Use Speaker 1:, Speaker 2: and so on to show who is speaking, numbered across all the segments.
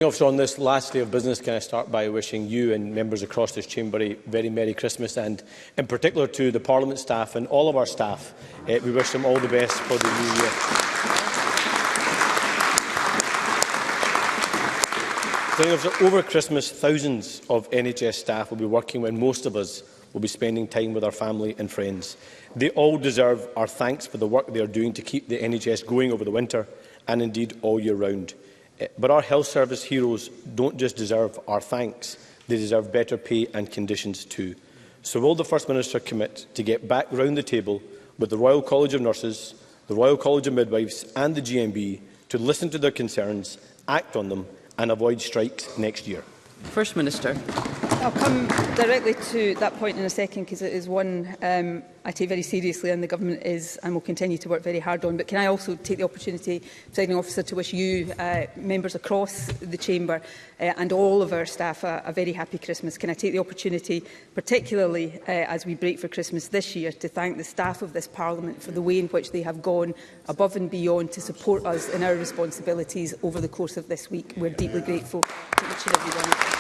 Speaker 1: Officer, on this last day of business, can I start by wishing you and members across this chamber a very Merry Christmas, and in particular to the Parliament staff and all of our staff. We wish them all the best for the new year. Officer, over Christmas, thousands of NHS staff will be working when most of us will be spending time with our family and friends. They all deserve our thanks for the work they are doing to keep the NHS going over the winter and indeed all year round. But our health service heroes don't just deserve our thanks, they deserve better pay and conditions too. So will the First Minister commit to get back round the table with the Royal College of Nurses, the Royal College of Midwives and the GMB to listen to their concerns, act on them and avoid strikes next year?
Speaker 2: First Minister.
Speaker 3: I'll come directly to that point in a second, because it is one I take very seriously and the Government is and will continue to work very hard on. But can I also take the opportunity, Presiding Officer, to wish you, members across the Chamber and all of our staff a very happy Christmas. Can I take the opportunity, particularly as we break for Christmas this year, to thank the staff of this Parliament for the way in which they have gone above and beyond to support us in our responsibilities over the course of this week. We're deeply grateful to each and every one of you.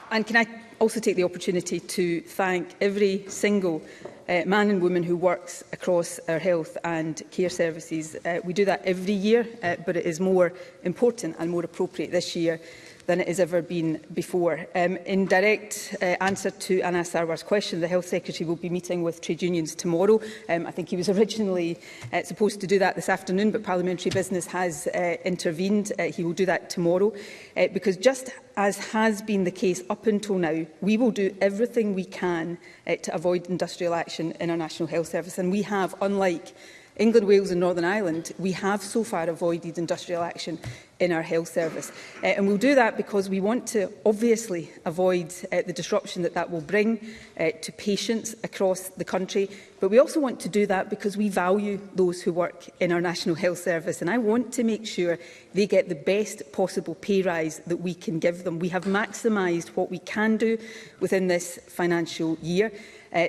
Speaker 3: And can I also take the opportunity to thank every single man and woman who works across our health and care services. We do that every year, but it is more important and more appropriate this year than it has ever been before. In direct answer to Anas Sarwar's question, the Health Secretary will be meeting with trade unions tomorrow. I think he was originally supposed to do that this afternoon, but parliamentary business has intervened. He will do that tomorrow, because just as has been the case up until now, we will do everything we can to avoid industrial action in our National Health Service. And we have, unlike England, Wales and Northern Ireland, we have so far avoided industrial action in our health service. And we'll do that because we want to obviously avoid the disruption that will bring to patients across the country. But we also want to do that because we value those who work in our National Health Service. And I want to make sure they get the best possible pay rise that we can give them. We have maximised what we can do within this financial year.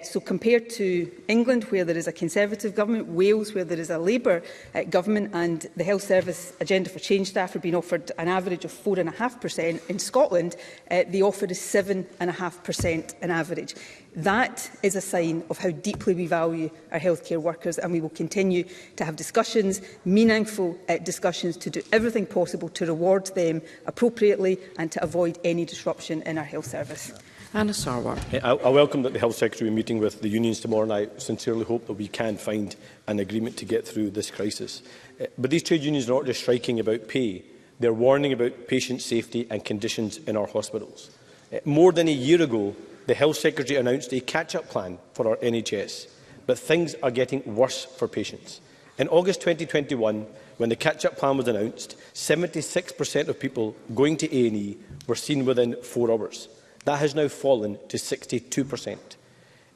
Speaker 3: So compared to England, where there is a Conservative government, Wales, where there is a Labour government, and the Health Service Agenda for Change staff are being offered an average of 4.5%, in Scotland the offer is 7.5% on average. That is a sign of how deeply we value our healthcare workers, and we will continue to have discussions, meaningful discussions, to do everything possible to reward them appropriately and to avoid any disruption in our health service.
Speaker 2: Anas Sarwar.
Speaker 1: I welcome that the Health Secretary will be meeting with the unions tomorrow, and I sincerely hope that we can find an agreement to get through this crisis. But these trade unions are not just striking about pay, they are warning about patient safety and conditions in our hospitals. More than a year ago, the Health Secretary announced a catch-up plan for our NHS, but things are getting worse for patients. In August 2021, when the catch-up plan was announced, 76% of people going to A&E were seen within 4 hours. That has now fallen to 62%.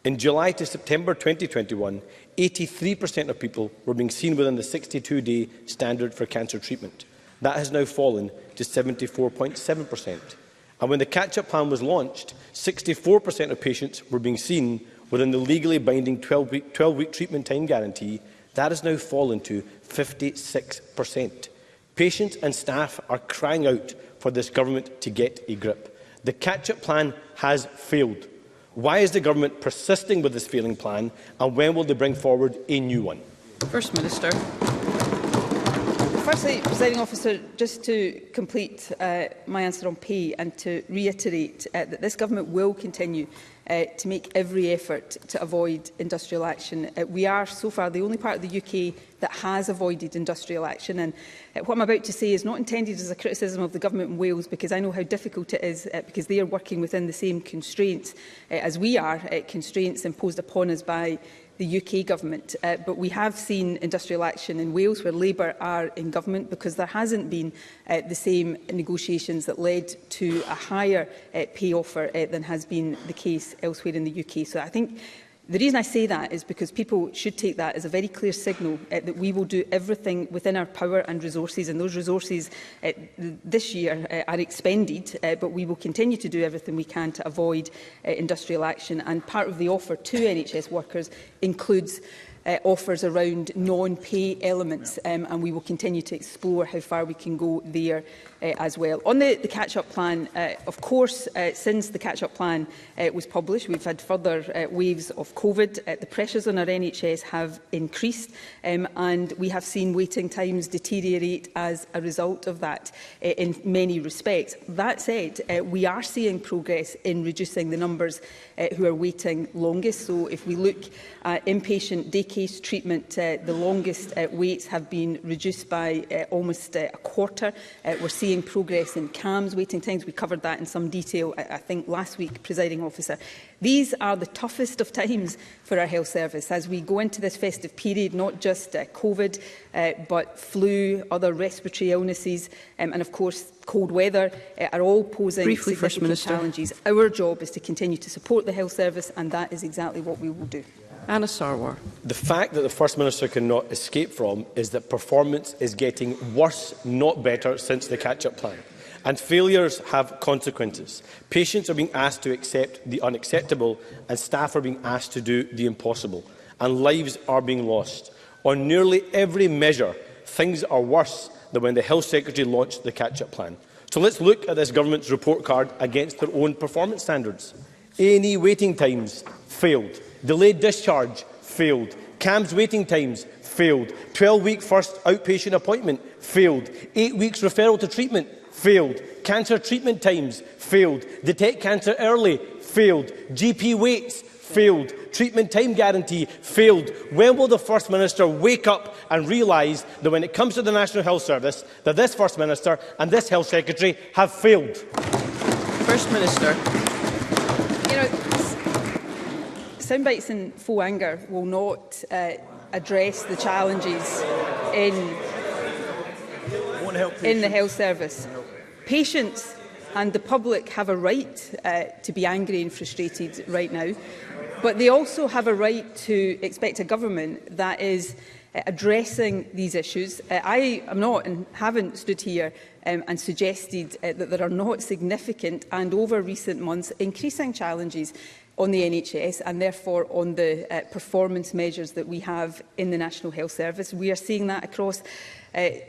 Speaker 1: In July to September 2021, 83% of people were being seen within the 62-day standard for cancer treatment. That has now fallen to 74.7%. And when the catch-up plan was launched, 64% of patients were being seen within the legally binding 12-week treatment time guarantee. That has now fallen to 56%. Patients and staff are crying out for this government to get a grip. The catch-up plan has failed. Why is the government persisting with this failing plan, and when will they bring forward a new one?
Speaker 2: First Minister.
Speaker 3: Firstly, Presiding Officer, just to complete my answer on pay and to reiterate that this government will continue to make every effort to avoid industrial action. We are so far the only part of the UK that has avoided industrial action, and what I'm about to say is not intended as a criticism of the government in Wales, because I know how difficult it is, because they are working within the same constraints as we are, constraints imposed upon us by the UK government. But we have seen industrial action in Wales, where Labour are in government, because there hasn't been the same negotiations that led to a higher pay offer than has been the case elsewhere in the UK. So I think the reason I say that is because people should take that as a very clear signal that we will do everything within our power and resources, and those resources this year are expended, but we will continue to do everything we can to avoid industrial action. And part of the offer to NHS workers includes offers around non-pay elements, and we will continue to explore how far we can go there as well. On the catch-up plan, of course, since the catch-up plan was published, we've had further waves of COVID. The pressures on our NHS have increased, and we have seen waiting times deteriorate as a result of that in many respects. That said, we are seeing progress in reducing the numbers who are waiting longest. So if we look at inpatient day case treatment, the longest waits have been reduced by almost a quarter. We're seeing progress in CAMS waiting times. We covered that in some detail, I think, last week, Presiding Officer. These are the toughest of times for our health service as we go into this festive period, not just COVID, but flu, other respiratory illnesses, and of course cold weather are all posing significant challenges. Our job is to continue to support the health service, and that is exactly what we will do.
Speaker 2: Anas Sarwar.
Speaker 1: The fact that the First Minister cannot escape from is that performance is getting worse, not better, since the catch-up plan. And failures have consequences. Patients are being asked to accept the unacceptable, and staff are being asked to do the impossible. And lives are being lost. On nearly every measure, things are worse than when the Health Secretary launched the catch-up plan. So let's look at this government's report card against their own performance standards. A&E waiting times failed. Delayed discharge failed. CAMS waiting times failed. 12-week first outpatient appointment failed. 8 weeks referral to treatment failed. Cancer treatment times failed. Detect cancer early failed. GP waits failed. Treatment time guarantee failed. When will the First Minister wake up and realise that when it comes to the National Health Service, that this First Minister and this Health Secretary have failed?
Speaker 2: First Minister.
Speaker 3: Soundbites and faux anger will not address the challenges in the health service. Patients and the public have a right to be angry and frustrated right now, but they also have a right to expect a government that is addressing these issues. I am not and haven't stood here and suggested that there are not significant and over recent months increasing challenges on the NHS and therefore on the performance measures that we have in the National Health Service. We are seeing that across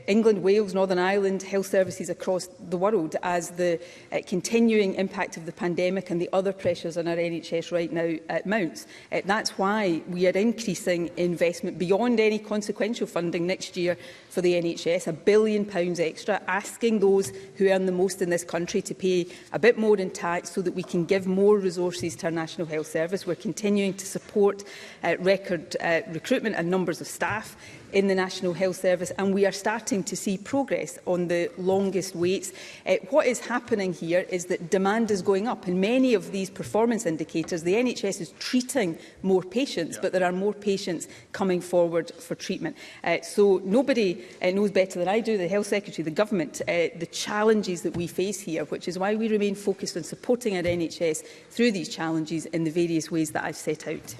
Speaker 3: England, Wales, Northern Ireland, health services across the world as the continuing impact of the pandemic and the other pressures on our NHS right now mounts. That's why we are increasing investment beyond any consequential funding next year for the NHS, £1 billion extra, asking those who earn the most in this country to pay a bit more in tax so that we can give more resources to our National Health Service. We're continuing to support record recruitment and numbers of staff in the National Health Service, and we are starting to see progress on the longest waits. What is happening here is that demand is going up. In many of these performance indicators, the NHS is treating more patients, but there are more patients coming forward for treatment. So nobody knows better than I do, the Health Secretary, the Government, the challenges that we face here, which is why we remain focused on supporting our NHS through these challenges in the various ways that I've set out.